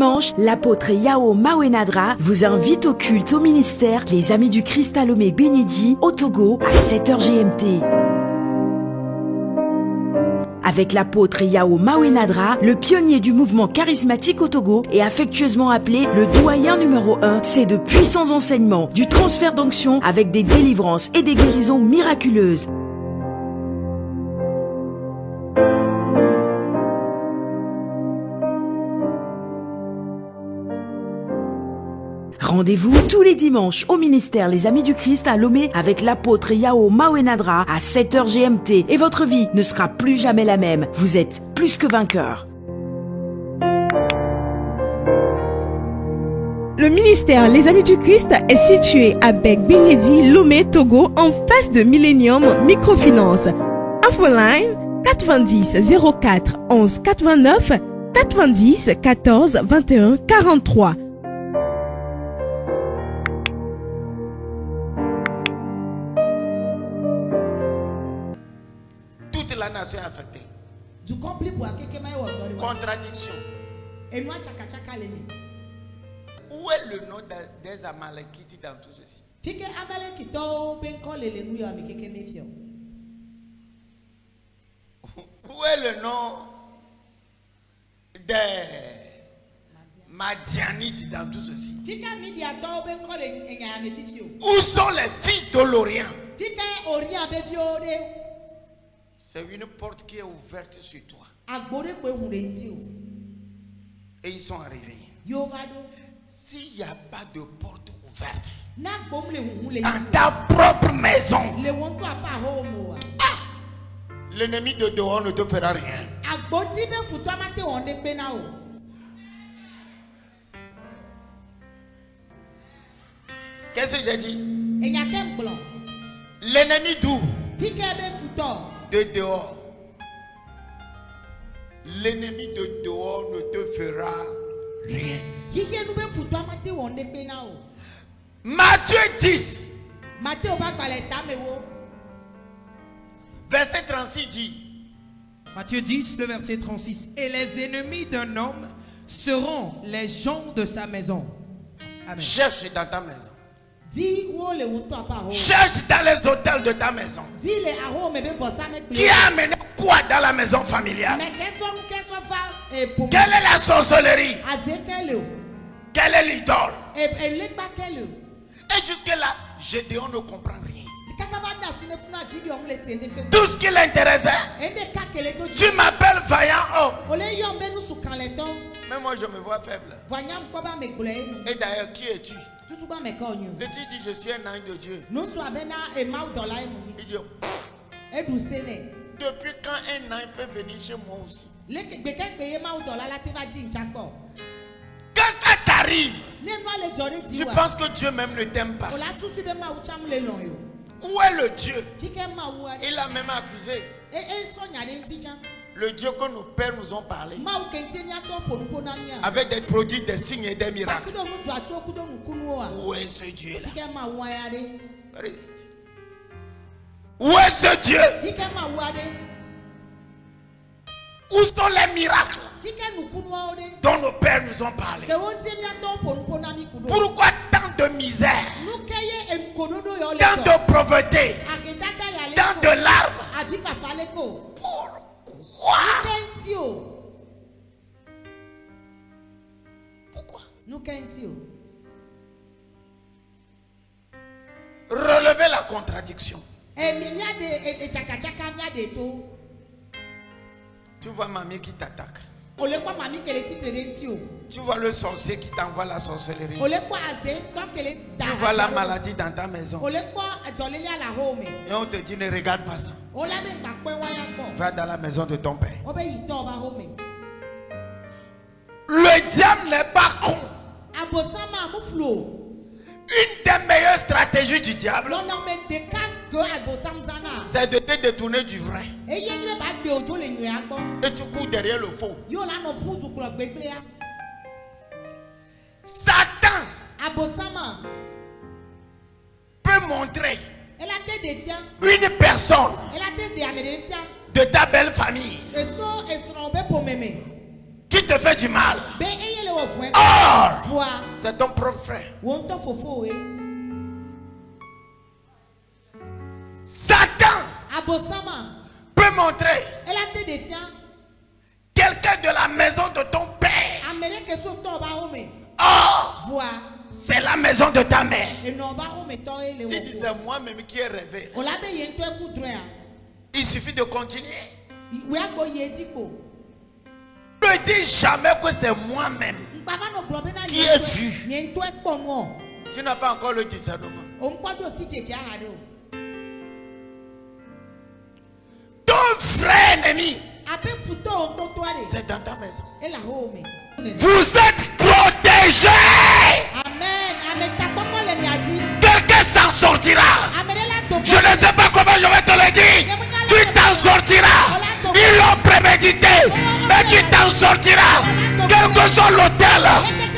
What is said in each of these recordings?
dimanche, l'apôtre Yao Mawenadra vous invite au culte au ministère Les Amis du Christ à Lomé Bénédit au Togo à 7h GMT. Avec l'apôtre Yao Mawenadra, le pionnier du mouvement charismatique au Togo et affectueusement appelé le doyen numéro 1, c'est de puissants enseignements, du transfert d'onction avec des délivrances et des guérisons miraculeuses. Rendez-vous tous les dimanches au ministère Les Amis du Christ à Lomé avec l'apôtre Yao Mawenadra à 7h GMT et votre vie ne sera plus jamais la même. Vous êtes plus que vainqueur. Le ministère Les Amis du Christ est situé à Bec-Bénédit, Lomé, Togo, en face de Millennium Microfinance. Infoline 90 04 11 89 90 14 21 43. La nation est affectée. Contradiction. Où est le nom des Amalekites dans tout ceci? Où est le nom des Madianites dans tout ceci? Où sont les fils de l'Orient? C'est une porte qui est ouverte sur toi. Et ils sont arrivés. S'il n'y a pas de porte ouverte dans ta propre maison, l'ennemi de dehors ne te fera rien. Qu'est-ce que j'ai dit? L'ennemi d'où? De dehors. L'ennemi de dehors ne te fera rien. Matthieu 10 verset 36 dit. Matthieu 10, le verset 36. Et les ennemis d'un homme seront les gens de sa maison. Amen. Cherche dans ta maison. Cherche dans les hôtels de ta maison. Qui a amené quoi dans la maison familiale? Quelle est la sorcellerie? Quelle est l'idole? Et jusque là, Gédéon ne comprend rien. Tout ce qui l'intéressait, tu m'appelles vaillant homme. Mais moi je me vois faible. Et d'ailleurs, qui es-tu? Le dit, je suis un ange de Dieu. Il dit, depuis quand un ange peut venir chez moi aussi? Quand ça t'arrive, tu penses que Dieu même ne t'aime pas. Où est le Dieu? Il a même accusé le Dieu que nos pères nous ont parlé avec des prodiges, des signes et des miracles. Où est ce Dieu-là? Où est ce Dieu? Où sont les miracles dont nos pères nous ont parlé? Pourquoi tant de misère, tant de pauvreté, tant de larmes? Pourquoi? Pourquoi? Relevez la contradiction. Tu vois mamie qui t'attaque. Tu vois le sorcier qui t'envoie la sorcellerie. Tu vois la maladie dans ta maison. Et on te dit ne regarde pas ça. Va dans la maison de ton père. Le diable n'est pas con. Une des meilleures stratégies du diable, c'est de te détourner du vrai. Et tu cours derrière le faux. Satan peut montrer une personne de ta belle famille qui te fait du mal. Or, c'est ton propre frère. Satan peut montrer quelqu'un de la maison de ton père. Or, c'est la maison de ta mère. Tu dis c'est moi-même qui ai rêvé. Il suffit de continuer. Ne dis jamais que c'est moi-même qui ai vu. Tu n'as pas encore le discernement. Ton frère ennemi, c'est dans ta maison. Vous êtes protégés. Quelqu'un s'en sortira. Je ne sais pas comment je vais te le dire. Tu t'en sortiras. Ils l'ont prémédité, mais tu t'en sortiras. Quel que soit l'hôtel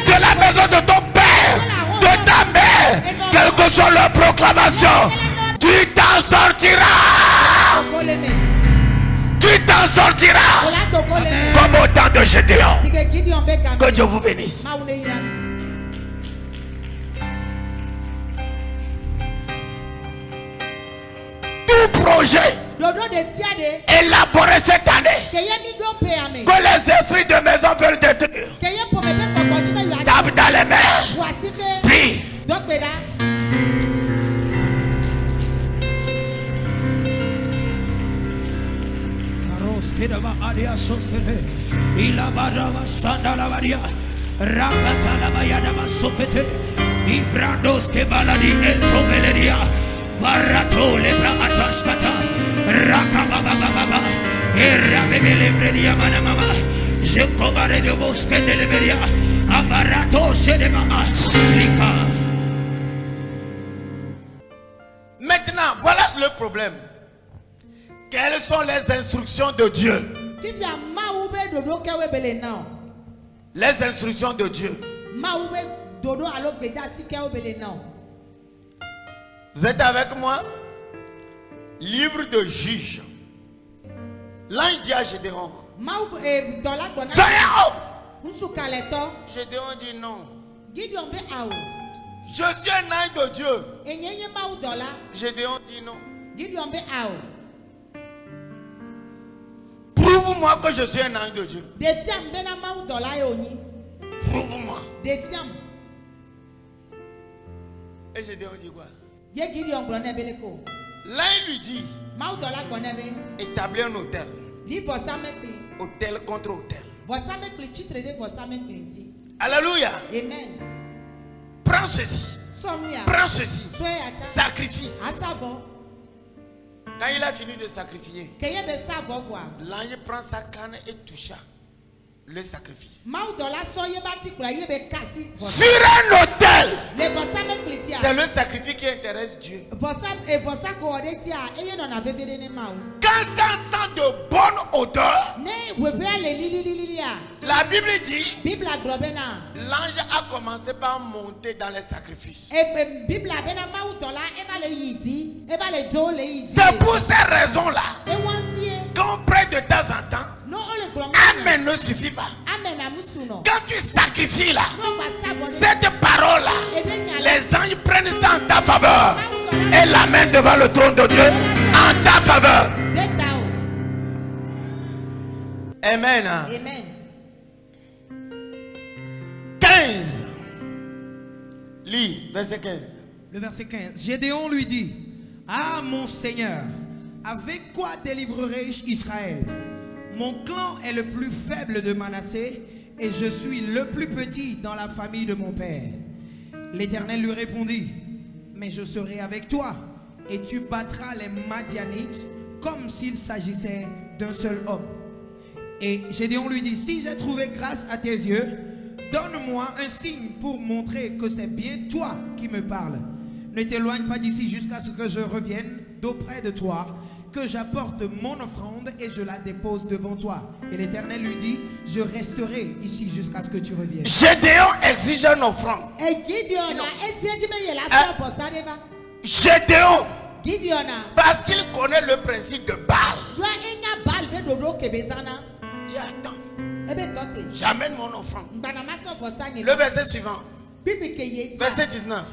de la maison de ton père, de ta mère, quelle que soit leur proclamation, tu t'en sortiras. Tu t'en sortiras. Comme au temps de Gédéon. Que Dieu vous bénisse. Tout projet élaboré cette année que les esprits de maison veulent détruire, tape dans les mains, prie. Barato lebra atashkata rakabababa erabele bredia manama jekobare de bosque de leberia abarato sedema afrika. Maintenant, voilà le problème. Quelles sont les instructions de Dieu? Les instructions de Dieu. Vous êtes avec moi? Livre de Juges. L'ange dit à Gédéon, Gédéon dit non. Je suis un ange de Dieu. Gédéon dit non. Prouve-moi que je suis un ange de Dieu. Prouve-moi. Et Gédéon dit quoi? Là il lui dit, établis un hôtel. Hôtel contre hôtel. Alléluia. Amen. Prends ceci. Prends ceci. Sacrifie. Quand il a fini de sacrifier, l'ange prend sa canne et toucha le sacrifice. Sur un autel, c'est le sacrifice qui intéresse Dieu. Quand ça sent de bonne odeur, la Bible dit, l'ange a commencé par monter dans les sacrifices. C'est pour ces raisons-là qu'on prie de temps en temps. Amen ne suffit pas. Quand tu sacrifies là, cette parole là, les anges prennent ça en ta faveur et l'amènent devant le trône de Dieu en ta faveur. Amen. Amen. 15. Lis, verset 15. Le verset 15. Gédéon lui dit, ah mon Seigneur, avec quoi délivrerai-je Israël? Mon clan est le plus faible de Manassé et je suis le plus petit dans la famille de mon père. L'Éternel lui répondit, mais je serai avec toi et tu battras les Madianites comme s'il s'agissait d'un seul homme. Et Gédéon lui dit, si j'ai trouvé grâce à tes yeux, donne-moi un signe pour montrer que c'est bien toi qui me parles. Ne t'éloigne pas d'ici jusqu'à ce que je revienne d'auprès de toi, que j'apporte mon offrande et je la dépose devant toi. Et l'Éternel lui dit, je resterai ici jusqu'à ce que tu reviennes. Gédéon exige une offrande. Gédéon, parce qu'il connaît le principe de Baal, il attend. j'amène mon offrande. Le verset suivant. Verset 19.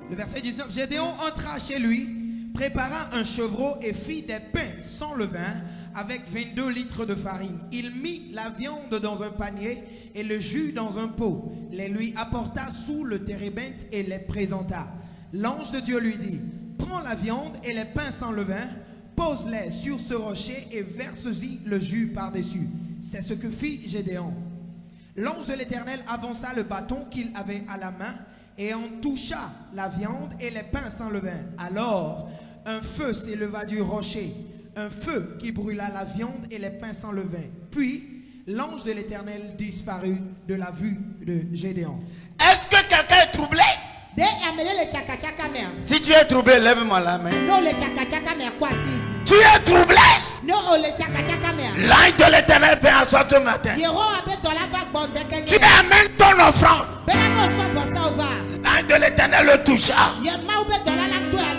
Le verset 19. Gédéon entra chez lui, prépara un chevreau et fit des pains sans levain avec 22 litres de farine. Il mit la viande dans un panier et le jus dans un pot. Les lui apporta sous le térébinthe et les présenta. L'ange de Dieu lui dit: prends la viande et les pains sans levain, pose-les sur ce rocher et verse-y le jus par-dessus. C'est ce que fit Gédéon. L'ange de l'Éternel avança le bâton qu'il avait à la main et en toucha la viande et les pains sans levain. Alors un feu s'éleva du rocher, un feu qui brûla la viande et les pains sans levain. Puis l'ange de l'Éternel disparut de la vue de Gédéon. Est-ce que quelqu'un est troublé? Si tu es troublé, lève-moi la main. Tu es troublé? L'ange de l'Éternel fait en sorte ce matin. Tu amènes ton offrande. L'ange de l'Éternel le toucha.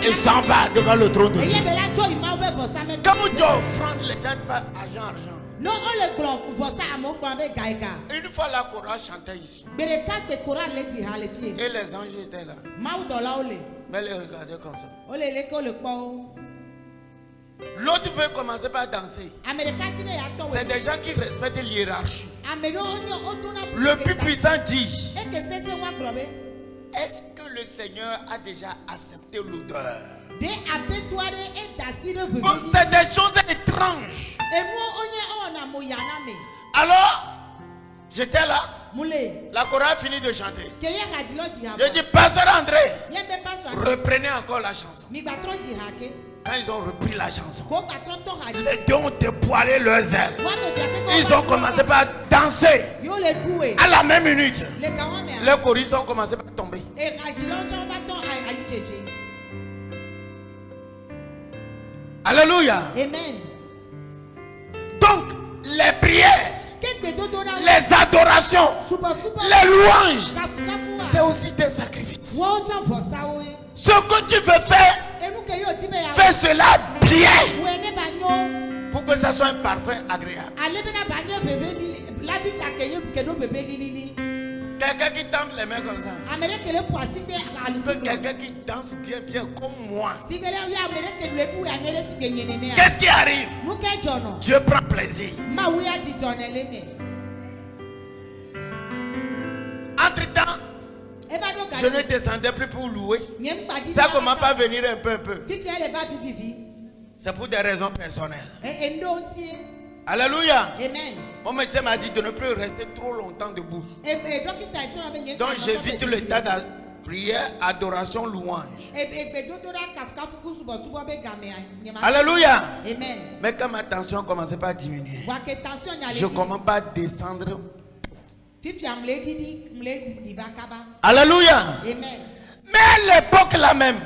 Il s'en va devant le trône de Dieu. Quand vous dites offrande, les gens ne parlent pas argent. Une fois la chorale chantait ici. Et les anges étaient là. Mais les regardaient comme ça. L'autre veut commencer par danser. C'est des gens qui respectent l'hiérarchie. Le plus puissant dit: est-ce que le Seigneur a déjà accepté l'odeur? Bon, c'est des choses étranges. Alors, j'étais là. La chorale finit de chanter. Je dis: Pasteur André, reprenez encore la chanson. Quand ils ont repris la chanson, les deux ont dépoilé leurs ailes. Ils ont commencé par danser. À la même minute, les choristes ont commencé par tomber. Alléluia. Amen. Donc, les prières, les adorations, les louanges, c'est aussi des sacrifices. Ce que tu veux faire, fais cela bien pour que ça soit un parfum agréable. Quelqu'un qui tend les mains comme ça, c'est quelqu'un qui danse bien comme moi. Qu'est-ce qui arrive? Dieu prend plaisir. Entre-temps, je ne descendais plus pour louer. Ça commence à venir un peu. C'est pour des raisons personnelles. Alléluia. Amen. Mon médecin m'a dit de ne plus rester trop longtemps debout. Donc j'évite le temps de prière, adoration, louange. Alléluia. Amen. Mais quand ma tension commençait pas à diminuer, je commence pas à descendre. Alléluia. Amen. Mais à l'époque là même,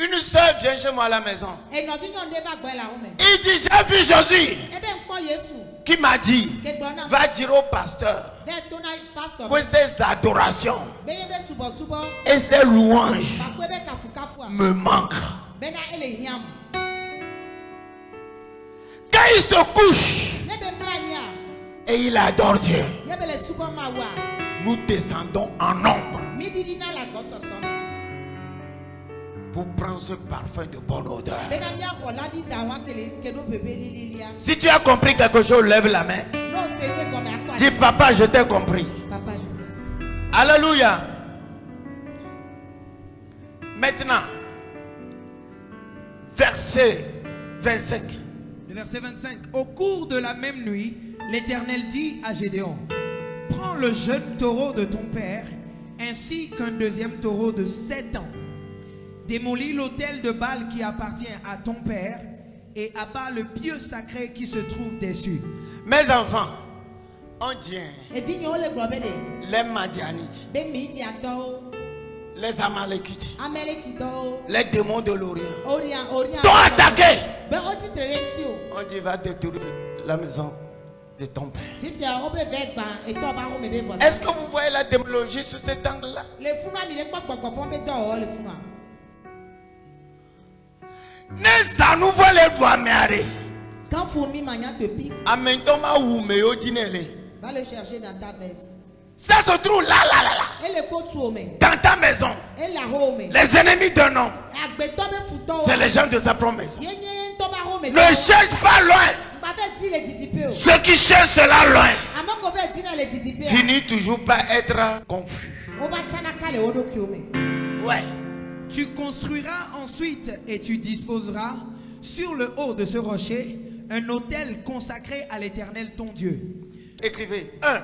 une soeur vient chez moi à la maison. Il dit: j'ai vu Jésus qui m'a dit: va dire au pasteur que ces adorations et ces louanges me manquent. Quand il se couche et il adore Dieu, nous descendons en nombre pour prendre ce parfum de bonne odeur. Si tu as compris quelque chose, lève la main. Dis: papa, je t'ai compris. Alléluia. Maintenant, verset 25. Le verset 25. Au cours de la même nuit, l'Éternel dit à Gédéon: prends le jeune taureau de ton père, ainsi qu'un deuxième taureau de 7 ans. Démolis l'autel de Baal qui appartient à ton père et abat le pieu sacré qui se trouve dessus. Mes enfants, on dit les Madianites, les Amalekites, les démons de l'Orient t'ont attaqué. On dit: va détruire la maison de ton père. Est-ce que vous voyez la démologie sur cet angle-là? Neza nous voit les doigts meare. Quand fourmi mania te pique, amentoma ou meyo dinele. Va le chercher dans ta veste. Ça se trouve là. Dans ta maison. Les ennemis d'un homme. C'est les gens de sa promesse. Ne cherche pas loin. Ceux qui cherchent cela loin finissent toujours par être confus. Ouais. Tu construiras ensuite et tu disposeras sur le haut de ce rocher un autel consacré à l'Éternel ton Dieu. Écrivez. 1.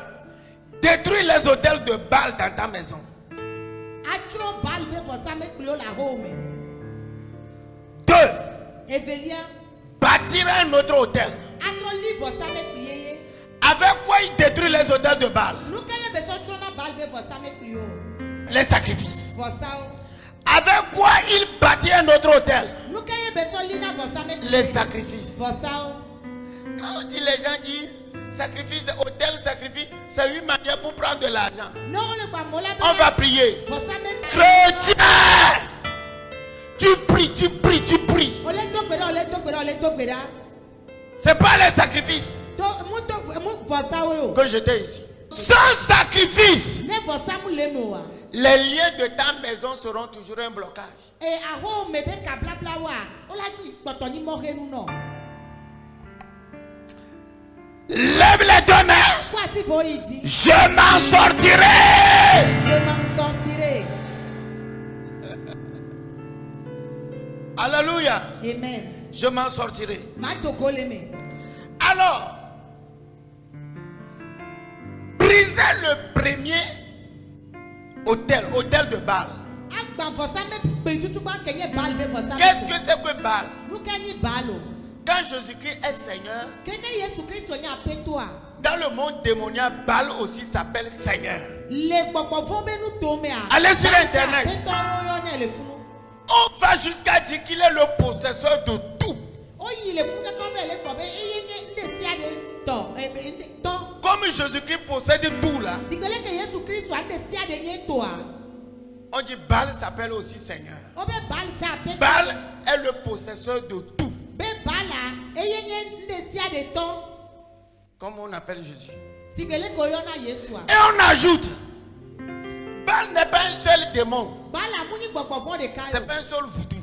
Détruis les autels de Baal dans ta maison. 2. Bâtir un autre autel. Avec quoi il détruit les autels de Baal? Les sacrifices. Avec quoi il bâtit un autre autel? Les sacrifices. Quand on dit, les gens disent sacrifice, autel, sacrifice, c'est une manière pour prendre de l'argent. On va prier. Chrétien, tu pries. C'est pas les sacrifices que j'étais ici. Sans sacrifice, les liens de ta maison seront toujours un blocage. Lève les deux mains. Je m'en sortirai. Alléluia. Amen. Je m'en sortirai. Alors, brisez le premier autel de Baal. Qu'est-ce que c'est que Baal? Quand Jésus-Christ est Seigneur, dans le monde démoniaque, Baal aussi s'appelle Seigneur. Allez sur Internet. On va jusqu'à dire qu'il est le possesseur de tout. Comme Jésus-Christ possède tout là, on dit Baal s'appelle aussi Seigneur. Baal est le possesseur de tout. Comme on appelle Jésus. Et on ajoute, Baal n'est pas un seul démon. C'est pas un seul voodoo.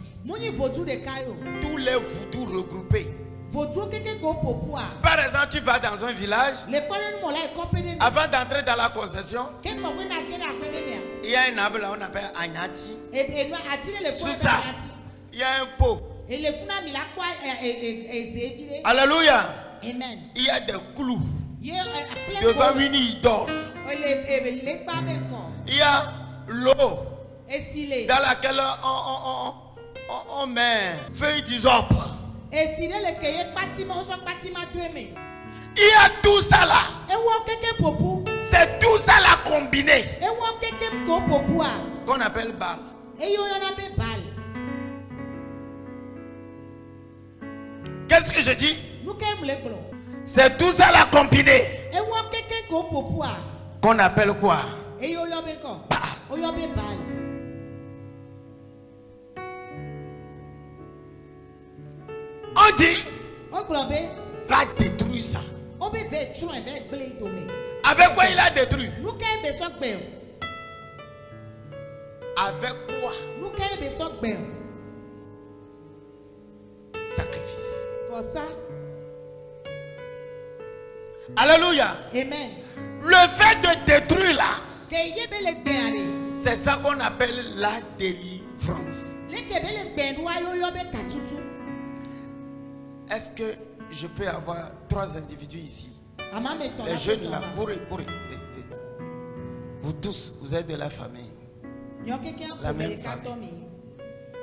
Tous les voodoo regroupés. Par exemple, tu vas dans un village. Avant d'entrer dans la concession, il y a un arbre là, on appelle Agnati. Sous ça, il y a un pot. Alléluia. Amen. Il y a des clous devant une idole. Il y a l'eau dans laquelle on met feuilles d'hysope. Il y a tout ça là. C'est tout ça là combiné qu'on appelle Baal. Qu'est-ce que je dis? C'est tout ça là combiné qu'on appelle quoi? Baal. On dit, va détruire ça. Avec quoi il a détruit? Avec quoi? Sacrifice. Alléluia. Amen. Le fait de détruire là, c'est ça qu'on appelle la délivrance. Est-ce que je peux avoir 3 individus ici? Les jeunes là, vous tous, vous êtes de la famille. La même famille.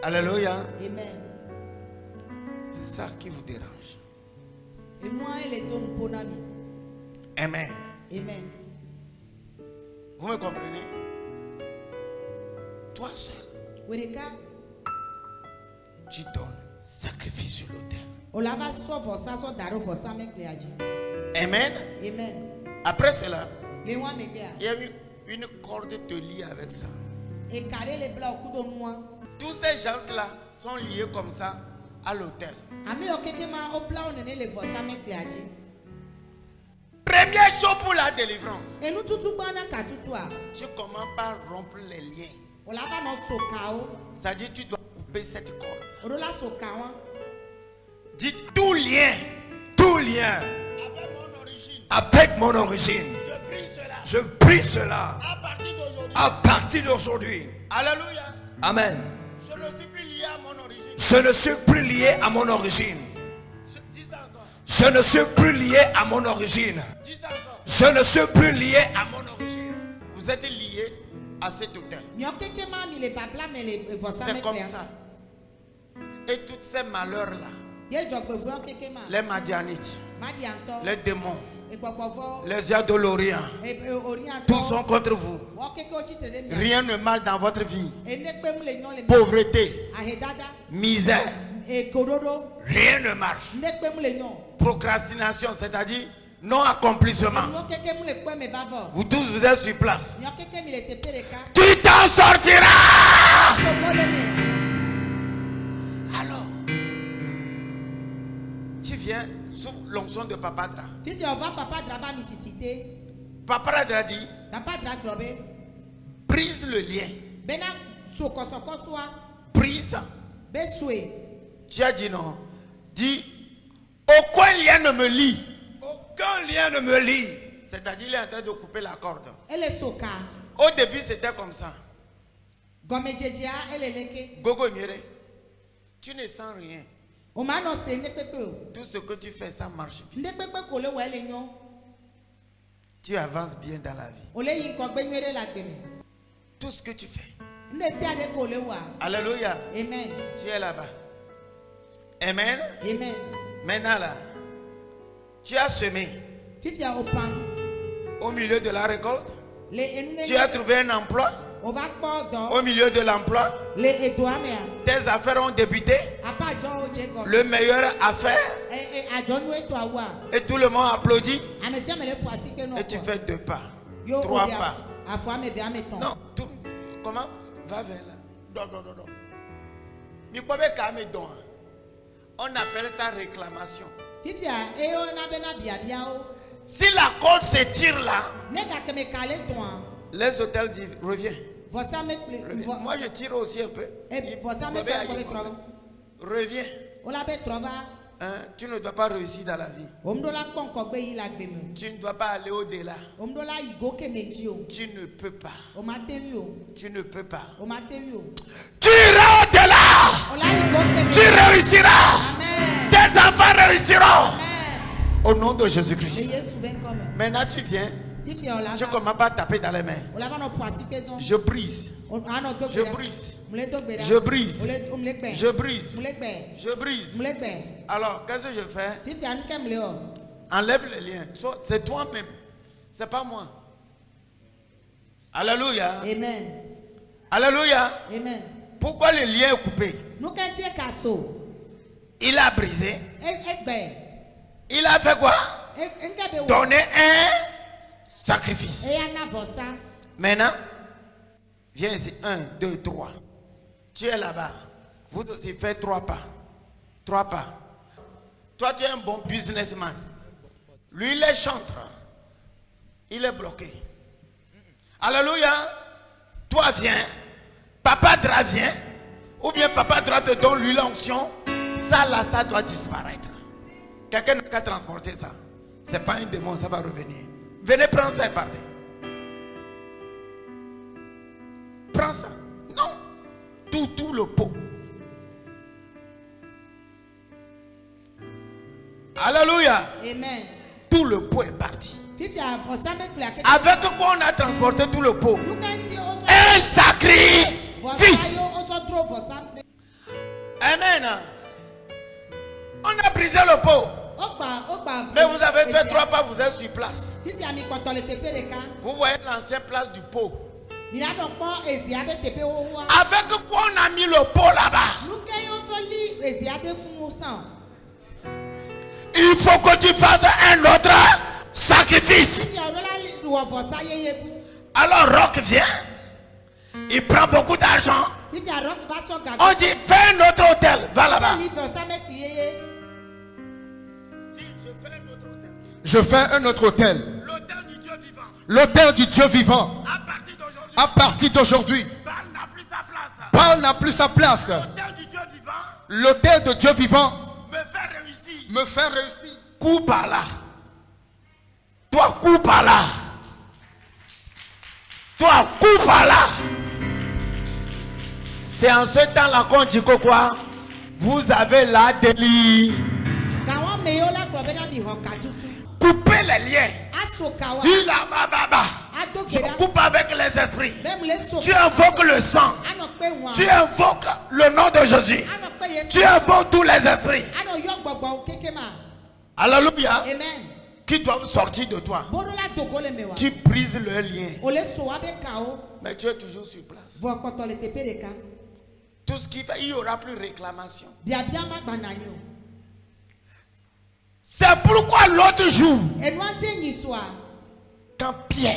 Alléluia. Amen. C'est ça qui vous dérange. Amen. Amen. Vous me comprenez? Toi seul, tu donnes sacrifice sur l'autel. Amen. Amen. Après cela, il y a une corde te lie avec ça. Tous ces gens-là sont liés comme ça à l'autel. Première chose pour la délivrance. Tu commences par rompre les liens. C'est-à-dire tu dois couper cette corde. Dites tout lien. Tout lien. Avec mon origine. Je prie cela. À partir d'aujourd'hui. Alléluia. Amen. Je ne suis plus lié à mon origine. Je ne suis plus lié à mon origine. Je ne suis plus lié à mon origine. Je ne suis plus lié à mon origine. Vous êtes lié à cet autel. C'est comme ça. Et tous ces malheurs-là, les Madianites, les démons, les yeux de l'Orient, tous sont contre vous. Rien de mal dans votre vie. Pauvreté, misère, rien ne marche. Procrastination, c'est-à-dire non accomplissement. Vous tous vous êtes sur place. Tu t'en sortiras. Alors, tu viens sous l'onction de Papa Dra. Papa Dra dit, brise le lien. Brise. Tu as dit non. Dis, aucun lien ne me lie. Aucun lien ne me lie. C'est-à-dire il est en train de couper la corde. Au début c'était comme ça. Gogo Mire, tu ne sens rien. Tout ce que tu fais, ça marche bien. Tu avances bien dans la vie. Tout ce que tu fais. Alléluia. Amen. Tu es là-bas. Amen. Amen. Maintenant là, tu as semé. Au milieu de la récolte, tu as trouvé un emploi. Au milieu de l'emploi, tes affaires ont débuté. Le meilleur affaire. Et tout le monde applaudit. Et tu fais 2 pas, 3 pas. Non, tout, comment? Va vers là. Non. On appelle ça réclamation. Si la corde s'étire là, les hôtels disent reviens. Moi je tire aussi un peu. Reviens. Hein, tu ne dois pas réussir dans la vie. Tu ne dois pas aller au-delà. Tu ne peux pas. Tu ne peux pas. Tu iras au-delà. Tu réussiras. Amen. Tes enfants réussiront. Amen. Au nom de Jésus-Christ. Maintenant tu viens. Tu commences pas à taper dans les mains. Je brise. Je brise. Je brise. Je brise. Je brise. Alors, qu'est-ce que je fais? Enlève les liens. C'est toi-même. C'est pas moi. Alléluia. Amen. Alléluia. Amen. Pourquoi le lien est coupé? Il a brisé. Il a fait quoi? Donner un sacrifice. Maintenant, viens ici. 1, 2, 3. Tu es là-bas. Vous aussi faites 3 pas. 3 pas. Toi, tu es un bon businessman. Lui, il est chantre. Il est bloqué. Alléluia. Toi, viens. Papa Dra vient. Ou bien Papa Dra te donne lui l'onction. Ça, là, ça doit disparaître. Quelqu'un n'a qu'à transporter ça. Ce n'est pas un démon, ça va revenir. Venez prendre ça et partez. Prends ça. Non. Tout le pot. Alléluia. Amen. Tout le pot est parti. Avec quoi on a transporté tout le pot? Un sacrifice. Amen. On a brisé le pot. Mais vous avez fait 3 pas, vous êtes sur place. Vous voyez l'ancienne place du pot. Avec quoi on a mis le pot là-bas? Il faut que tu fasses un autre sacrifice. Alors Rock vient. Il prend beaucoup d'argent. On dit fais un autre hôtel. Va là-bas. Je fais un autre autel. L'autel du Dieu vivant. L'autel du Dieu vivant. À partir d'aujourd'hui. Baal n'a plus sa place. Baal n'a plus sa place. L'autel du Dieu vivant. L'autel de Dieu vivant. Me fait réussir. Me fait réussir. Coupe par là. Toi, coupe par là. Toi, coupe par là. C'est en ce temps-là qu'on dit que quoi? Vous avez la délit. Coupez les liens. Il a baba. Tu coupes avec les esprits. Tu invoques le sang. Tu invoques le nom de Jésus. Tu invoques tous les esprits. Alléluia. Qui doivent sortir de toi. Tu brises le lien. Mais tu es toujours sur place. Tout ce qui fait, il n'y aura plus réclamation. C'est pourquoi l'autre jour, quand Pierre,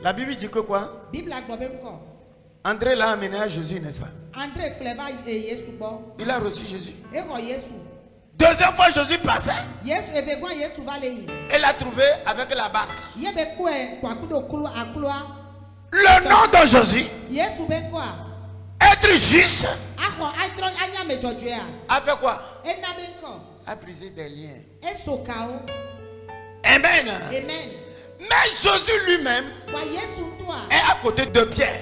la Bible dit que quoi? André l'a amené à Jésus, n'est-ce pas? Il a reçu Jésus. Deuxième fois Jésus passait. Il l'a trouvé avec la barque. Le nom de Jésus, être juste, a fait quoi? A brisé des liens. Amen. Mais Jésus lui-même est à côté de Pierre.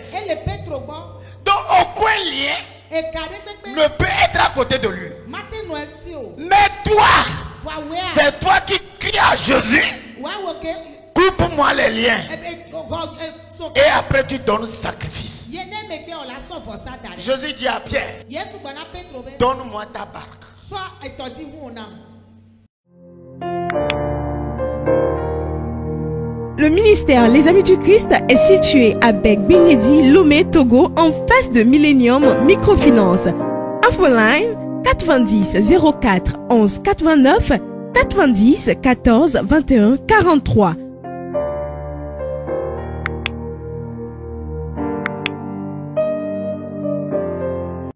Donc aucun lien ne peut être à côté de lui. Mais toi, c'est toi qui cries à Jésus, coupe-moi les liens. Et après tu donnes sacrifice. Jésus dit à Pierre, donne-moi ta barque. Le ministère Les Amis du Christ est situé à Bec-Bénédi, Lomé, Togo, en face de Millennium Microfinance. Infoline 90 04 11 89 90 14 21 43.